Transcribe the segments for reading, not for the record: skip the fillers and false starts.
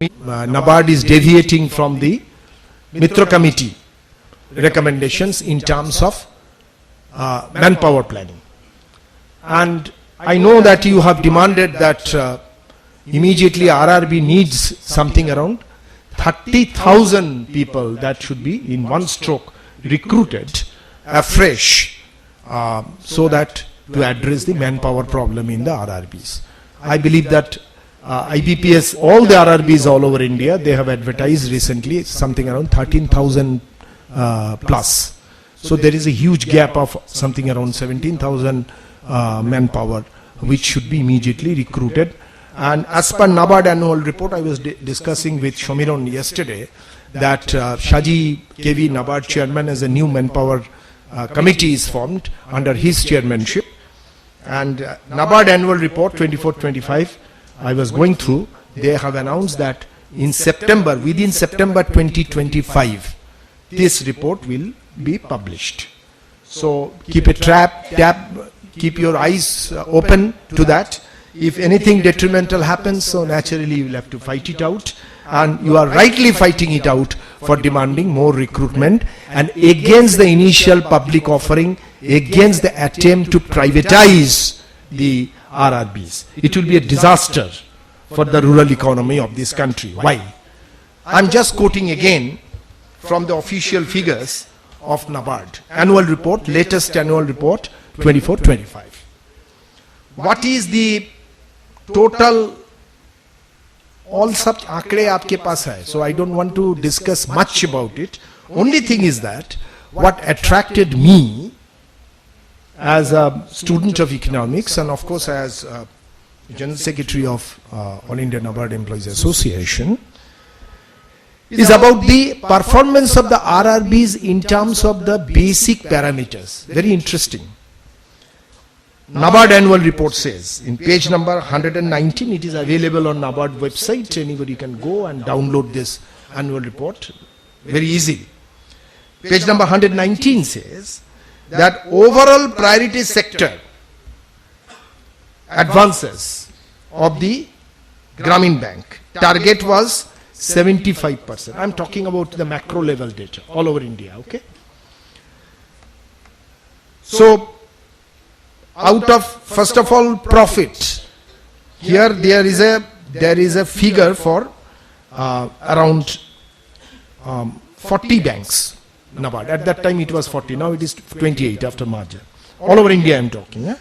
NABARD is deviating from the Mitra Committee recommendations in terms of manpower planning. And I know that you have demanded that immediately RRB needs something around 30,000 people that should be in one stroke recruited afresh so that to address the manpower problem in the RRBs. I believe that IBPS, all the RRBs all over India, they have advertised recently something around 13,000 plus. So there is a huge gap of something around 17,000 manpower which should be immediately recruited. And as per NABARD annual report, I was discussing with Shomiron yesterday that Shaji KV, NABARD chairman, as a new manpower committee is formed under his chairmanship. And NABARD annual report 24-25, I was going through, they have announced that in September, within September 2025, this report will be published. So keep keep your eyes open to that. If anything detrimental happens, so naturally you will have to fight it out. And you are rightly fighting it out for demanding more recruitment and against the initial public offering, against the attempt to privatize the RRBs. It will be a disaster for the rural economy of this country. Why? I'm just quoting again from the official figures of NABARD. Annual report, latest annual report, 24-25. What is the total? All such आंकड़े आपके पास है. So I don't want to discuss much about it. Only thing is that what attracted me as a student of economics and of course as General Secretary of All India NABARD Employees Association is about the performance of the RRBs in terms of the basic parameters. Very interesting. NABARD annual report says in page number 119, it is available on NABARD website. Anybody can go and download this annual report very easily. Page number 119 says that overall priority sector advances of the Grameen Bank target was 75%. I'm talking about the macro level data all over India, okay? So out of, first of all, profit, here there is a figure for around 40 banks. NABARD. At that time it was 40, now it is 28 after merger. All over India I am talking. Yeah?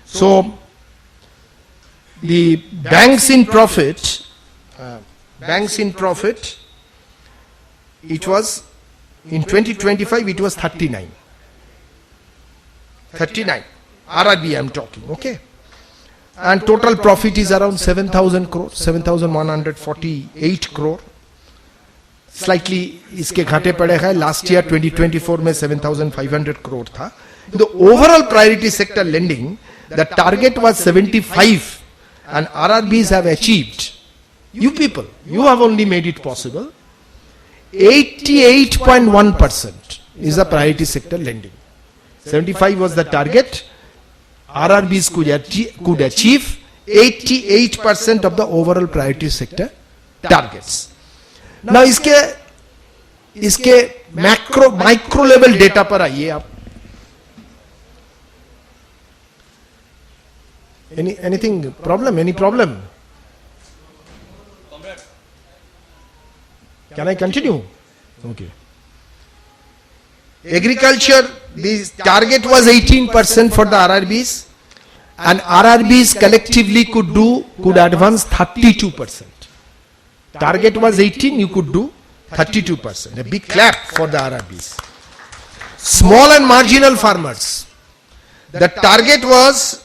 So the banks in profit, it was in 2025 it was 39. 39. RRB I am talking, okay? And total profit is around 7,000 crore, 7,148 crore. Slightly इसके घाटे पड़े हैं. Last year 2024 में 7,500 crore था. The overall priority sector lending, the target was 75 and RRBs have achieved. You people, you have only made it possible. 88.1% is the priority sector lending. 75 was the target. RRBs could achieve 88% of the overall priority sector targets. Now इसके micro level data पर आइए आप. Anything problem? Any problem? Can I continue? Okay. Agriculture, the target was 18% for the RRBs, and RRBs collectively could advance 32%. Target was 18, you could do 32%. A big clap for the RRBs. Small and marginal farmers, the target was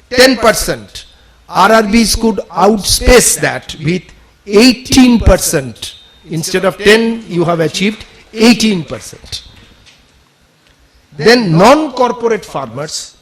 10%. RRBs could outspace that with 18%. Instead of 10, you have achieved 18%. Then non-corporate farmers,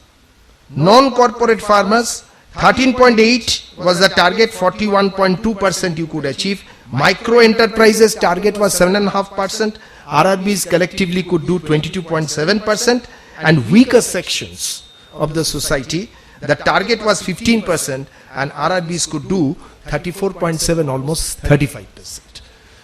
13.8 was the target, 41.2% you could achieve. Micro enterprises target was 7.5%. RRBs collectively could do 22.7%, and weaker sections of the society The target was 15% and RRBs could do 34.7, almost 35%.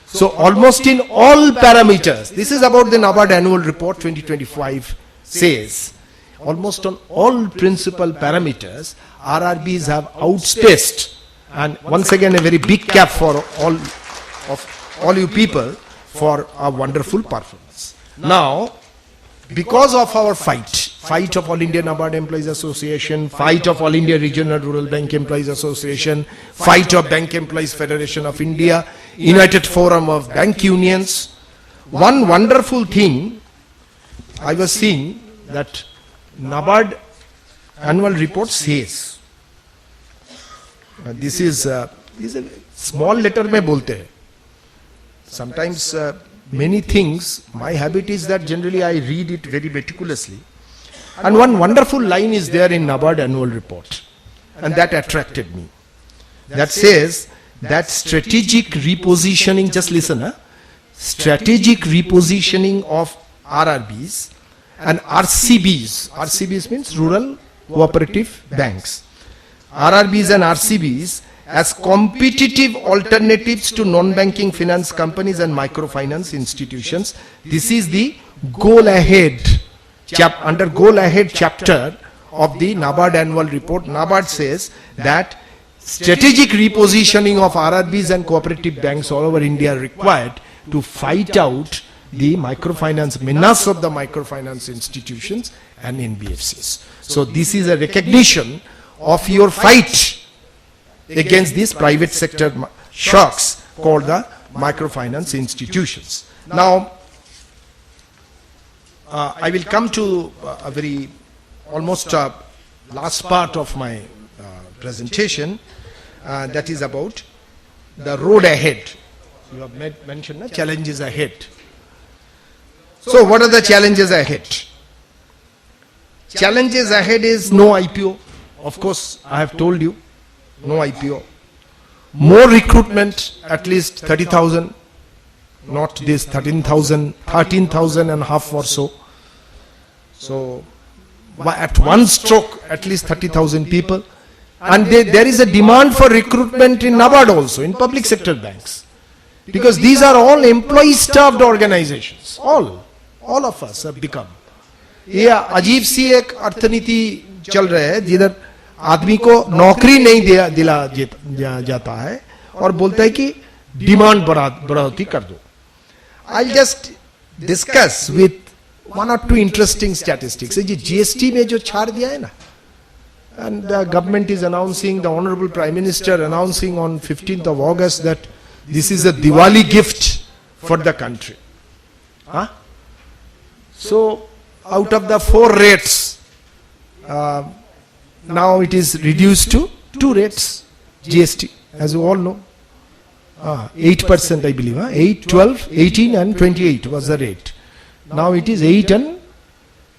So almost in all parameters, this is about the NABARD annual report 2025 says, almost on all principal parameters, RRBs have outspaced. And once again, a very big cap for all you people for a wonderful performance. Now, because of our fight of All India NABARD Employees Association, fight of All India Regional Rural Bank Employees Association, fight of Bank Employees Federation of India, United Forum of Bank Unions, one wonderful thing I was seeing that NABARD annual report says, this is a small letter में बोलते हैं. Sometimes many things, my habit is that generally I read it very meticulously. And one wonderful line is there in NABARD annual report, and that attracted me. That says that strategic repositioning, just listen, strategic repositioning of RRBs and RCBs. RCBs means Rural Cooperative Banks. RRBs and RCBs as competitive alternatives to non-banking finance companies and microfinance institutions. This is the goal ahead, under goal ahead chapter of the NABARD annual report. NABARD says that strategic repositioning of RRBs and cooperative banks all over India are required to fight out the microfinance, menace of the microfinance institutions and NBFCs. So this is a recognition of your fight against these private sector shocks called the microfinance institutions. Now, I will come to a very almost last part of my presentation, that is about the road ahead. You have mentioned challenges ahead. So what are the challenges ahead? Challenges ahead is no IPO. Of course, I have told you, no IPO. More recruitment, at least 30,000, not this 13,000, 13,000 and a half or so. So at one stroke, at least 30,000 people. And there is a demand for recruitment in NABARD also, in public sector banks. Because these are all employee-staffed organizations. All of us have become. ये अजीब सी एक अर्थनीति चल रहा है जिधर आदमी को नौकरी नहीं दिला जाता है और बोलता है कि डिमांड बढ़ोतरी कर दो. I'll just discuss with one or two interesting statistics. ये GST में जो छाड़ दिया है ना, and the government is announcing, the Honorable Prime Minister announcing on 15th of August that this is a Diwali gift for the country. So out of the 4 rates, now it is reduced to 2 rates GST, as you all know. 8% I believe, 8, 12, 18 and 28 was the rate. Now it is 8 and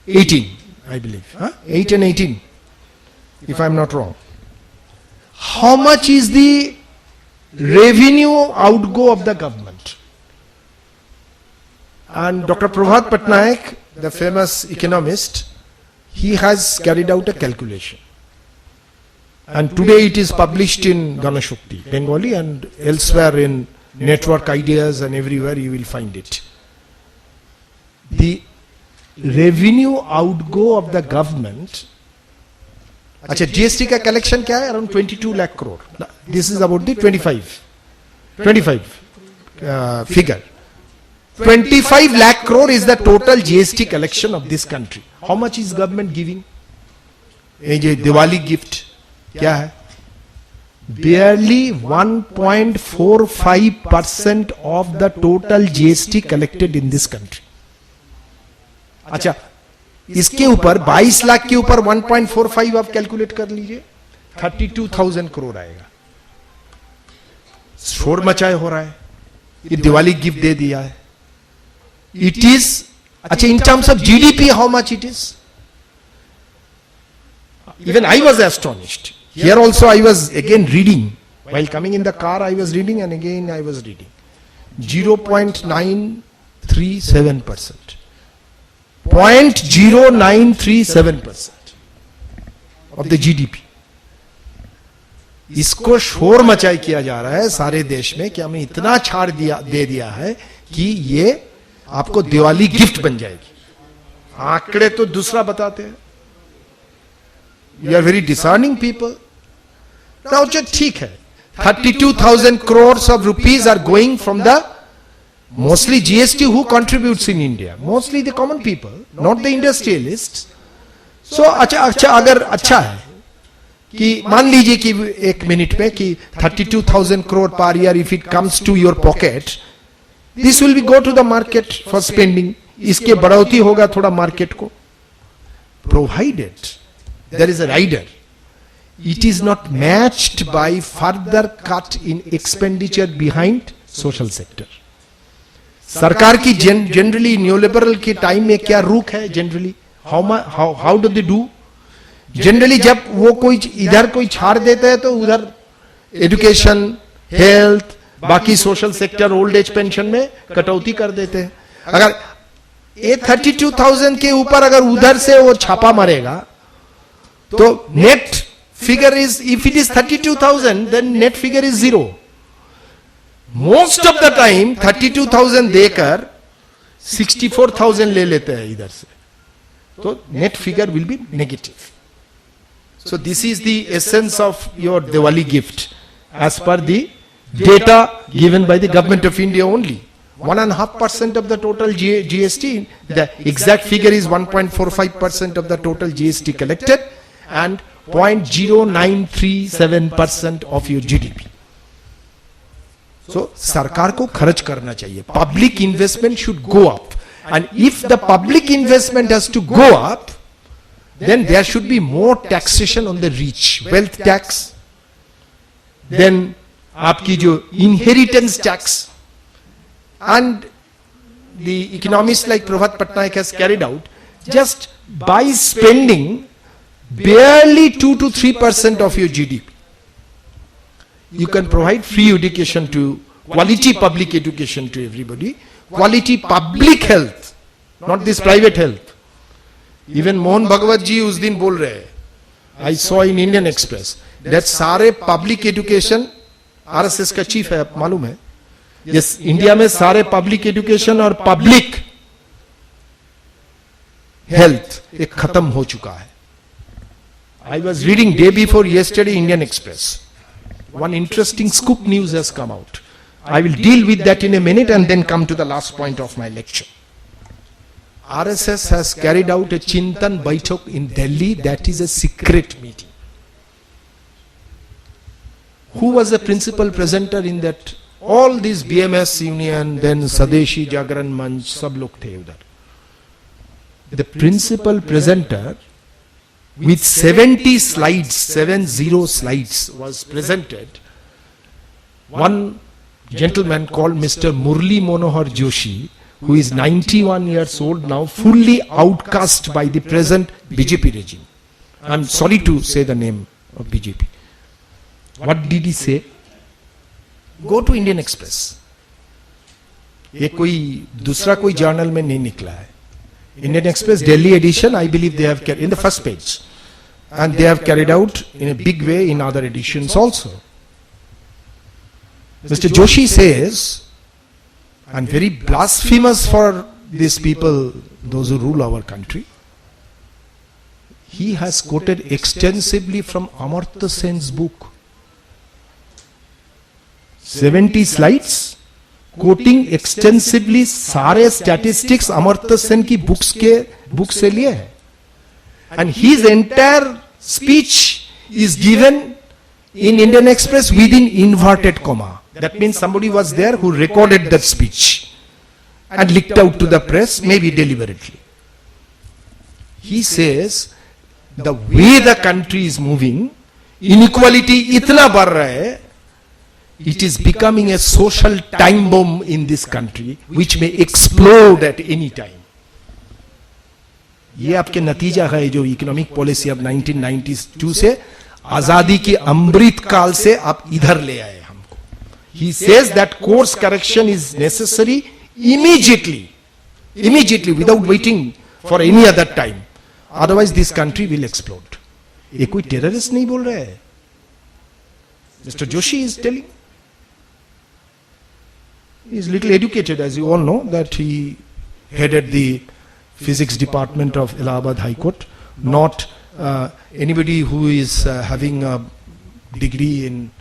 18 I believe, 8 and 18 if I am not wrong. How much is the revenue outgo of the government? And Dr. Prabhat Patnaik, the famous economist, he has carried out a calculation. And today it is published in Ganashakti, Bengali, and elsewhere in Network Ideas and everywhere you will find it. The revenue outgo of the government, अच्छा GST का collection क्या है? Around 22 lakh crore. This is about the 25 figure. 25 lakh crore is the total GST collection of this country. How much is government giving? ये Diwali gift क्या है? Barely 1.45% of the total GST collected in this country. अच्छा, इसके ऊपर 22 लाख के ऊपर 1.45 आप calculate कर लीजिए, 32,000 करोड़ आएगा. शोर मचाए हो रहा है, ये दिवाली गिफ्ट दे दिया है. It is, अच्छा, in terms of GDP, how much it is? Even I was astonished. Here also I was again reading. While coming in the car I was reading and again I was reading. 0.937%. 0.0937%. of the GDP. इसको शोर मचाई किया जा रहा है सारे देश में कि हमें इतना छाड़ दे दिया है कि ये आपको दिवाली गिफ्ट बन जाएगी. आंकड़े तो दूसरा बताते हैं. You are very discerning people. Now, ठीक है, 32,000 crores of rupees are going from the mostly GST. Who contributes in India? Mostly the common people, not the industrialists. So अच्छा अगर अच्छा है कि मान लीजिए कि एक मिनट में कि 32,000 crore per year, if it comes to your pocket, this will be go to the market for spending. इसके बढ़ोतरी होगा थोड़ा मार्केट को. Provided there is a rider, it is not matched by further cut in expenditure behind social sector. सरकार की generally न्यूलिबरल के time में क्या रुख है generally? How do they do? Generally जब वो कोई इधर कोई छाड़ देता है तो उधर एजुकेशन, हेल्थ, बाकी social sector, old age pension में कटौती कर देते हैं. अगर ये 32,000 के ऊपर अगर उधर से वो छापा मारेगा तो net figure is, if it is 32,000 then net figure is 0. Most of the time 32,000 देकर 64,000 ले लेते हैं इधर से, तो net figure will be negative. So this is the essence of your Diwali gift as per the data given by the government of India only. 1.5% of the total GST, the exact figure is 1.45% of the total GST collected and 0.0937% of your GDP. So सरकार को खर्च करना चाहिए. Public investment should go up, and if the public investment has to go up, then there should be more taxation on the rich, wealth tax, then आपकी जो inheritance tax, and the economists like Prabhat Patnaik has carried out, just by spending barely 2 to 3% of your GDP, you can provide free education to, quality public education to everybody, quality public health, not this private health. Even Mohan Bhagwat ji उस दिन बोल रहे हैं, I saw in Indian Express, that सारे public education, RSS का chief है, मालूम है, यस, इंडिया में सारे पब्लिक एजुकेशन और पब्लिक हेल्थ एक खत्म हो चुका है. I was reading day before yesterday Indian Express, one interesting scoop news has come out. I will deal with that in a minute and then come to the last point of my lecture. RSS has carried out a Chintan Baitok in Delhi, that is a secret meeting. Who was the principal presenter in that? All these BMS union, then Swadeshi Jagran Manch, sab log the udhar. The principal presenter with 70 slides, 70 slides was presented. One gentleman called Mr. Murli Manohar Joshi, who is 91 years old now, fully outcast by the present BJP regime. I'm sorry to say the name of BJP. What did he say? Go to Indian Express. ये कोई दूसरा कोई journal में नहीं निकला है. Indian Express Delhi edition, I believe they have carried in the first page, and they have carried out in a big way in other editions also. Mr. Joshi says, and very blasphemous for these people, those who rule our country, he has quoted extensively from Amartya Sen's book. 70 slides, quoting extensively सारे statistics Amartya Sen की book से लिए है. And his entire speech is given in Indian Express within inverted comma. That means somebody was there who recorded that speech and leaked out to the press, maybe deliberately. He says the way the country is moving, inequality itna बढ़ रहा है, it is becoming a social time bomb in this country which may explode at any time. ये आपके नतीजा है जो economic policy अब 1992 से आजादी के अमृत काल से आप इधर ले आए हमको. He says that course correction is necessary immediately, without waiting for any other time. Otherwise this country will explode. ये कोई टेररिस्ट नहीं बोल रहा है. Mr. Joshi is telling. He is little educated, as you all know, that he headed the physics department of Allahabad High Court. Not anybody who is having a degree in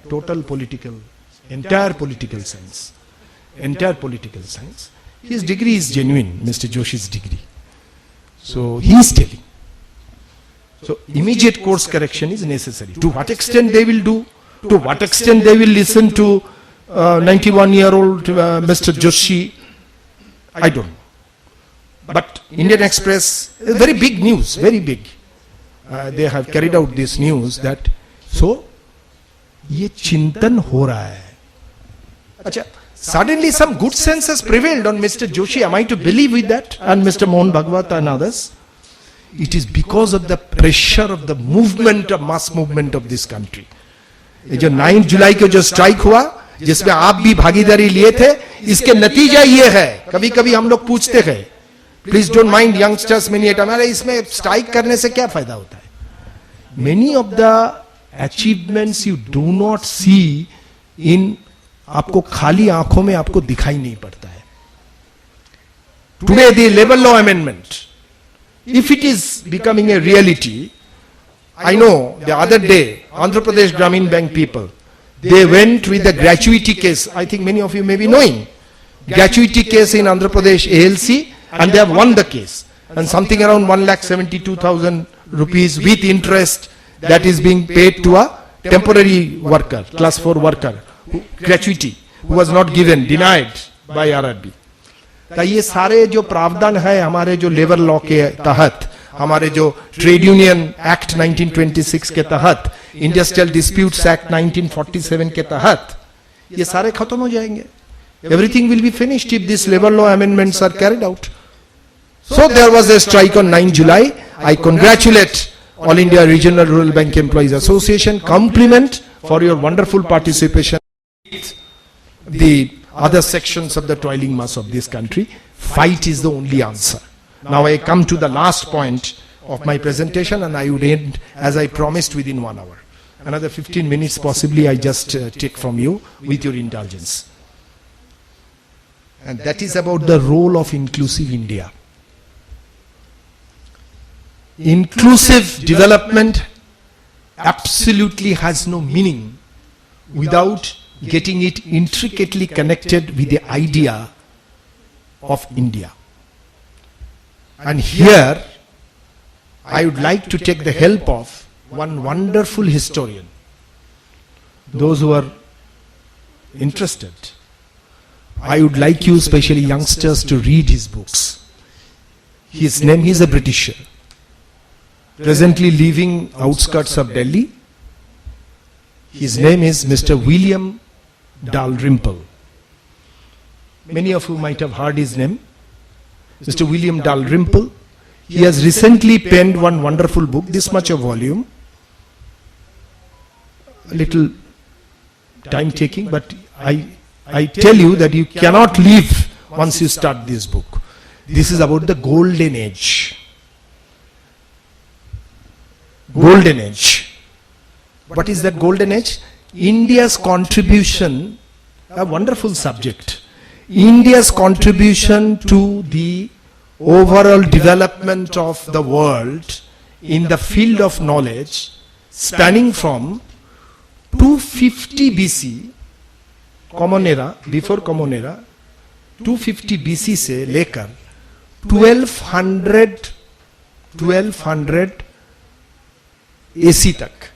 total political, entire political science. Entire political science. His degree is genuine, Mr. Joshi's degree. So he is telling. So immediate course correction is necessary. To what extent they will do, to what extent they will listen to 91-year-old Mr. Joshi, I don't know. But Indian Express, very big news, very big. They have carried out this news that, so, ये चिंतन हो रहा है. अच्छा, suddenly some good sense has prevailed on Mr. Joshi. Am I to believe with that? And Mr. Mohan Bhagwat and others? It is because of the pressure of the movement, of mass movement of this country. ये जो 9 जुलाई को जो strike हुआ, जिसमें आप भी भागीदारी लिए थे, इसके नतीजा ये है. कभी कभी हम लोग पूछते हैं, प्लीज डोंट माइंड यंगस्टर्स मिनिएट, हमारे इसमें स्ट्राइक करने से क्या फायदा होता है? Many of the achievements you do not see in, आपको खाली आंखों में आपको दिखाई नहीं पड़ता है. Today the labour law amendment, if it is becoming a reality, I know the other day, Andhra Pradesh Gramin Bank people, they went with the gratuity case. I think many of you may be knowing. Gratuity case in Andhra Pradesh ALC, and they have won the case. And something around 1,72,000 rupees with interest that is being paid to a temporary worker, class 4 worker, gratuity, who was not given, denied by RRB. तो ये सारे जो प्रावधान है हमारे जो labour law के तहत, हमारे जो ट्रेड यूनियन एक्ट 1926 के तहत, इंडस्ट्रियल डिस्प्यूट्स एक्ट 1947 के तहत, ये सारे खत्म हो जाएंगे. Everything will be finished if this labour law amendments are carried out. So there was a strike on 9 July. I congratulate all India regional rural bank employees association, compliment for your wonderful participation. The other sections of the toiling mass of this country, fight is the only answer. Now I come to the last point of my presentation, and I would end as I promised within 1 hour. Another 15 minutes possibly I just take from you with your indulgence. And that is about the role of inclusive India. Inclusive development absolutely has no meaning without getting it intricately connected with the idea of India. And here I would like to take the help of one wonderful historian. Those who are interested, I would like you, especially youngsters, to read his books. His name, he is a Britisher, presently living outskirts of Delhi. His name is Mr. William Dalrymple. Many of you might have heard his name. Mr. William Dalrymple. He has recently penned one wonderful book, this much a volume. A little time taking, but I tell you that you cannot leave once you start this book. This is about the golden age. Golden age. What is that golden age? India's contribution, a wonderful subject. India's contribution to the overall development of the world in the field of knowledge, spanning from 250 BC, Common Era, before Common Era, 250 BC से लेकर 1200 AC तक,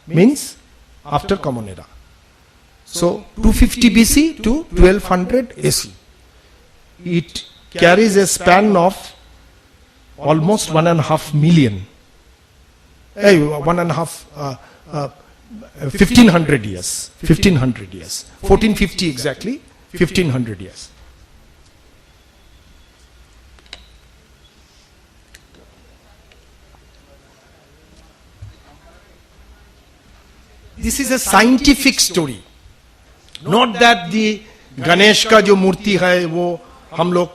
means after Common Era. So 250 BC to 1200 AC. It carries a span of almost 1.5 million, 1500 years, 1500 years, 1450 exactly, 1500 years. This is a scientific story. Not that the Ganesh का जो मूर्ति है वो हम लोग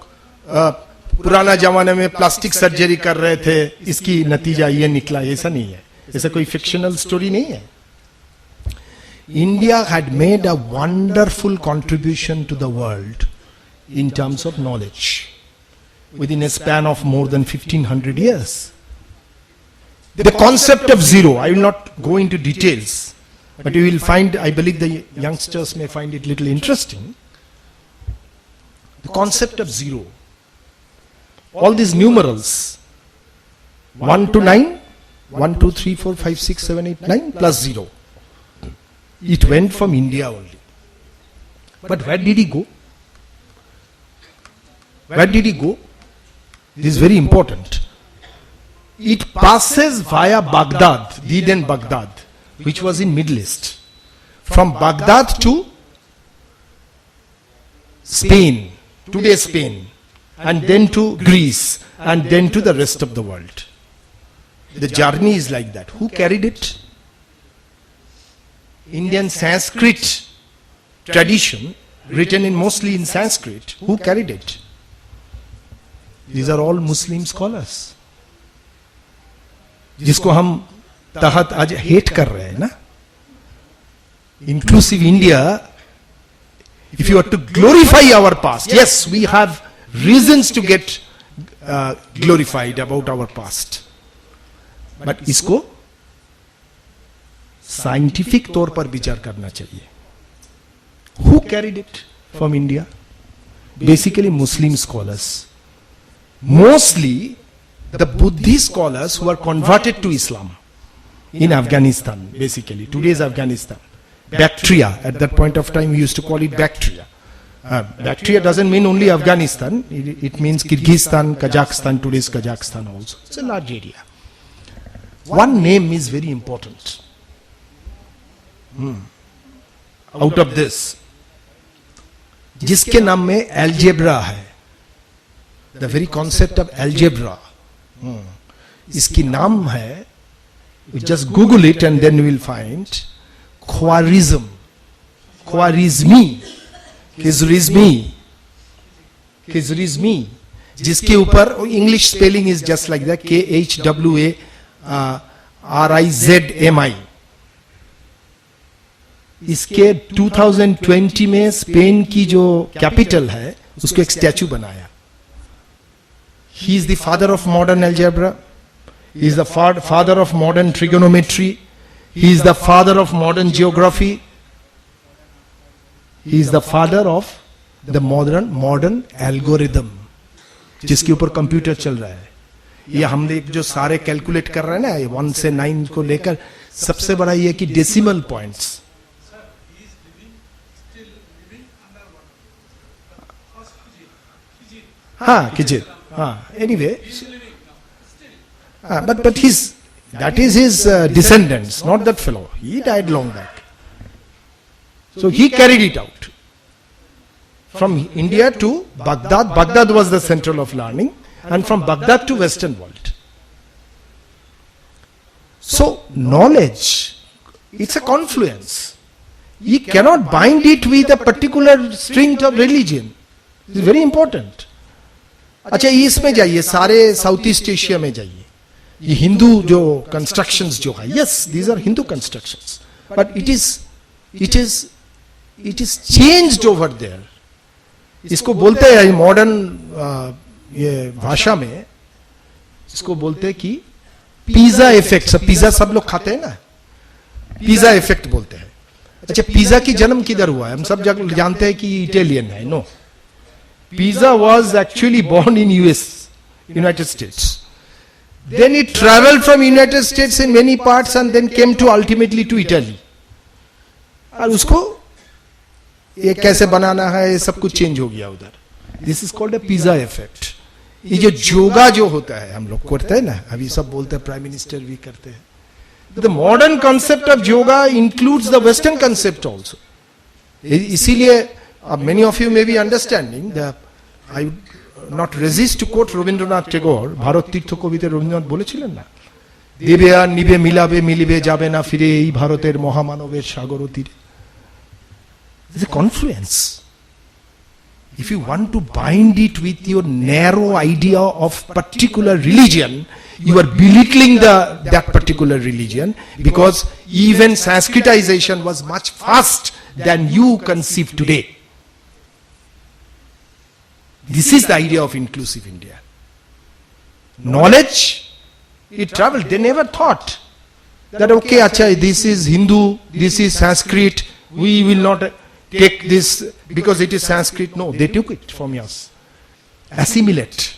पुराना जमाने में प्लास्टिक सर्जरी कर रहे थे, इसकी नतीजा ये निकला, ऐसा नहीं है, ऐसा कोई फिक्शनल स्टोरी नहीं है. India had made a wonderful contribution to the world in terms of knowledge within a span of more than 1500 years. The concept of zero, I will not go into details, but you will find, I believe the youngsters may find it little interesting. The concept of zero, all these numerals, 1 to 9, 1, 2, 3, 4, 5, 6, 7, 8, 9 plus 0. It went from India only. But where did he go? Where did he go? This is very important. It passes via Baghdad, the then Baghdad, which was in Middle East. From Baghdad to Spain, today Spain, and then to Greece, and then to the rest of the world. The journey is like that. Who carried it? Indian Sanskrit tradition, written in mostly in Sanskrit. Who carried it? These are all Muslim scholars. जिसको हम तहत आज hate कर रहे हैं ना, inclusive India. If you are to glorify our past, yes, we have reasons to get glorified about our past. But इसको scientific तौर पर विचार करना चाहिए. Who carried it from India? Basically Muslim scholars. Mostly the Buddhist scholars who are converted to Islam in Afghanistan, basically today's Afghanistan. Bactria, at that point of time we used to call it Bactria. Bactria doesn't mean only Afghanistan, it means Kyrgyzstan, Kazakhstan, today's Kazakhstan also. It's a large area. One name is very important. Out of this, जिसके नाम में algebra है, the very concept of algebra, इसकी नाम है, you just Google it and then you will find Khwarizm, Khwarizmi, जिसके ऊपर English spelling is just like that, KHWARIZMI. इसके 2020 में स्पेन की जो कैपिटल है उसको एक स्टैचू बनाया. He is the father of modern algebra. He is the father of modern trigonometry. He is the father of modern geography. He is the father of the modern algorithm, जिसके ऊपर computer चल रहा है. ये हम लोग जो सारे कैलकुलेट कर रहे हैं ना, 1 से 9 को लेकर, सबसे बड़ा ये कि decimal points. Khijit. Anyway, but that is his descendants, not that fellow. He died long back. So he carried it out from India to Baghdad. Baghdad was the central of learning, and from Baghdad to Western world. So knowledge, it's a confluence. You cannot bind it with a particular string of religion. It's very important. अच्छा, इसमें जाइए, सारे south east Asia में जाइए, ये हिंदू जो constructions जो है, yes these are Hindu constructions, but it is changed over there. इसको बोलते हैं मॉडर्न ये भाषा में, इसको बोलते हैं कि पिज्जा इफेक्ट. सब पिज्जा सब लोग खाते हैं ना, पिज्जा इफेक्ट बोलते हैं. अच्छा, पिज्जा की जन्म किधर हुआ है? हम सब जानते हैं कि इटालियन है. नो, Pizza was actually born in United States. Then it traveled from United States in many parts and then came to ultimately to Italy. और उसको ये कैसे बनाना है, ये सब कुछ चेंज हो गया उधर. This is called a pizza effect. ये जो योगा जो होता है हम लोग करते हैं ना, अभी सब बोलते हैं, प्राइम मिनिस्टर भी करते हैं. The modern concept of yoga includes the Western concept also. इसीलिए many of you may be understanding that I would not resist to quote Rabindranath Tagore. Bharat তীর্থ কবিতে রবীন্দ্রনাথ বলেছিলেন না, দেবে আর নিবে মিলাবে মিলিবে যাবে না ফিরে এই ভারতের মহামানবের সাগর তীরে. It's a confluence. if you want to bind it with your narrow idea of particular religion, you are belittling that particular religion, because even Sanskritization was much fast than you conceive today. This is the idea of inclusive India. Knowledge, it traveled. They never thought that, okay, acha, this is Hindu, this is Sanskrit, we will not take this because it is Sanskrit. No, they took it from us. Assimilate.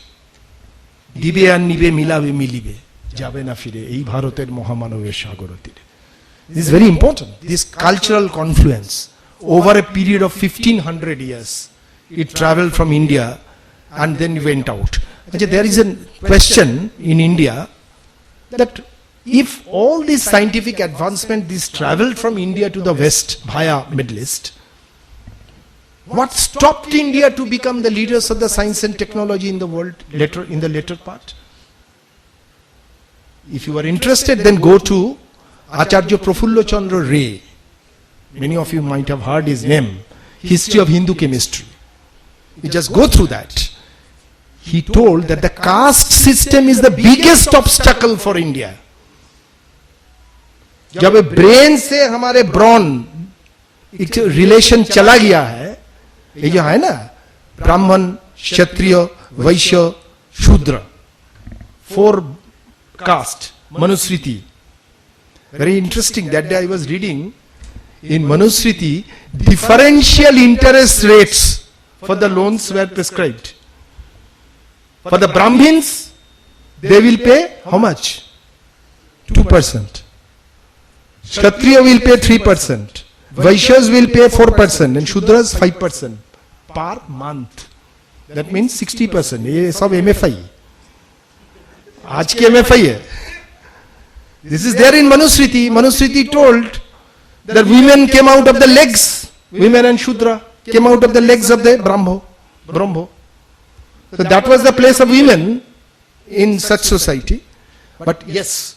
Dibe an nibe milabe milibe. Jabe na fire. Ei bharoter mohamanover sagor tire. This is very important. This cultural confluence over a period of 1500 years. It traveled from India and then went out. There is a question in India that if all this scientific advancement, this traveled from India to the West via Middle East, what stopped India to become the leaders of the science and technology in the world in the later part? If you are interested, then go to Acharya Prafullo Chandra Ray. Many of you might have heard his name. History of Hindu Chemistry. You just go through that. He told that the caste system is the biggest obstacle for India. जब brain से हमारे bronze एक relation चला गया है, ये जो है ना, ब्राह्मण, क्षत्रिय, वैश्य, शूद्र, 4 caste, Manusmriti. Very interesting. That day I was reading in Manusmriti, differential interest rates for the loans were prescribed. For the Brahmins, they will pay how much? 2%. Kshatriya will pay 3%. Vaishyas will pay 4%. And Shudras 5% per month. That means 60%. ये सब MFI. आज की MFI है. This is there in Manusmriti. Manusmriti told that women came out of the legs. Women and Shudra came out of the legs of the Brahmo. So that was the place of women in such society. But yes,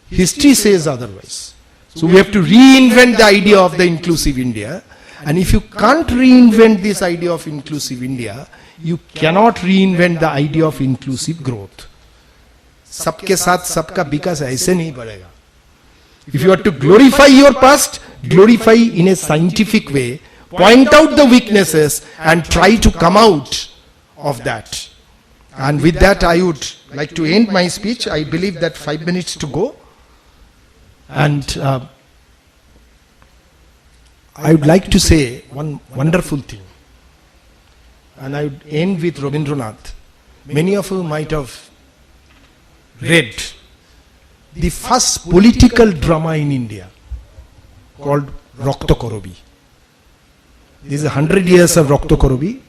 history says otherwise. So we have to reinvent the idea of the inclusive India. And if you can't reinvent this idea of inclusive India, you cannot reinvent the idea of inclusive growth. सबके साथ सबका विकास ऐसे नहीं बढ़ेगा. If you are to glorify your past, glorify in a scientific way, point out the weaknesses and try to come out of that. And with that I would like to end my speech. I believe that 5 minutes to go. And I would like to say one wonderful thing. And I would end with Rabindranath. Many of you might have read the first political drama in India called Rakta Korobi. This is 100 years of Rakta Korobi.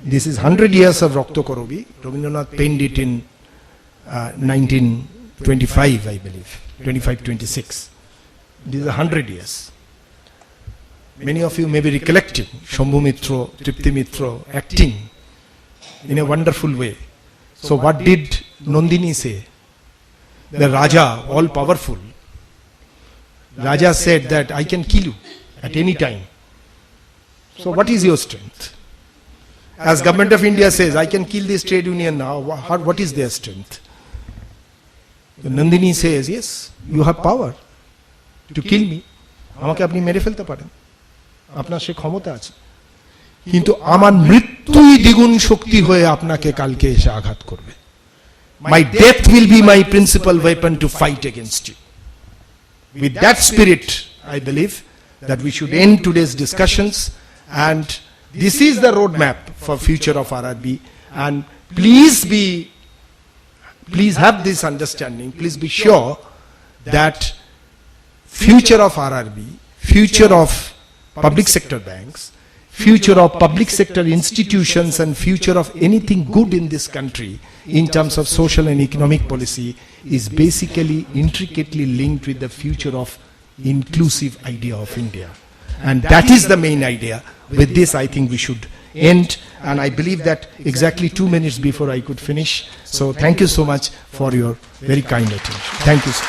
This is 100 years of Rakta Korobi. Rabindranath penned it in 1925, I believe. 25-26. This is 100 years. Many of you may be recollecting Shambhu Mitra, Tripti Mitra acting in a wonderful way. So what did Nandini say? The Raja, all powerful. Raja said that I can kill you at any time. So what is your strength? As Government of India says, I can kill this trade union now. What is their strength? The Nandini says, yes, you have power to kill me. আমাকে আপনি মেরে ফেলতে পারেন, আপনার সে ক্ষমতা আছে, কিন্তু আমার মৃত্যুই দ্বিগুণ শক্তি হয়ে আপনাকে কালকে এসে আঘাত করবে. My death will be my principal weapon to fight against you. With that spirit, I believe that we should end today's discussions, and this is the roadmap for future of RRB. And please have this understanding, please be sure that future of RRB, future of public sector banks, future of public sector institutions, and future of anything good in this country in terms of social and economic policy is basically intricately linked with the future of inclusive idea of India. And that is the main idea. With this, I think we should end. And I believe that exactly 2 minutes before I could finish. So thank you so much for your very kind attention. Thank you, sir.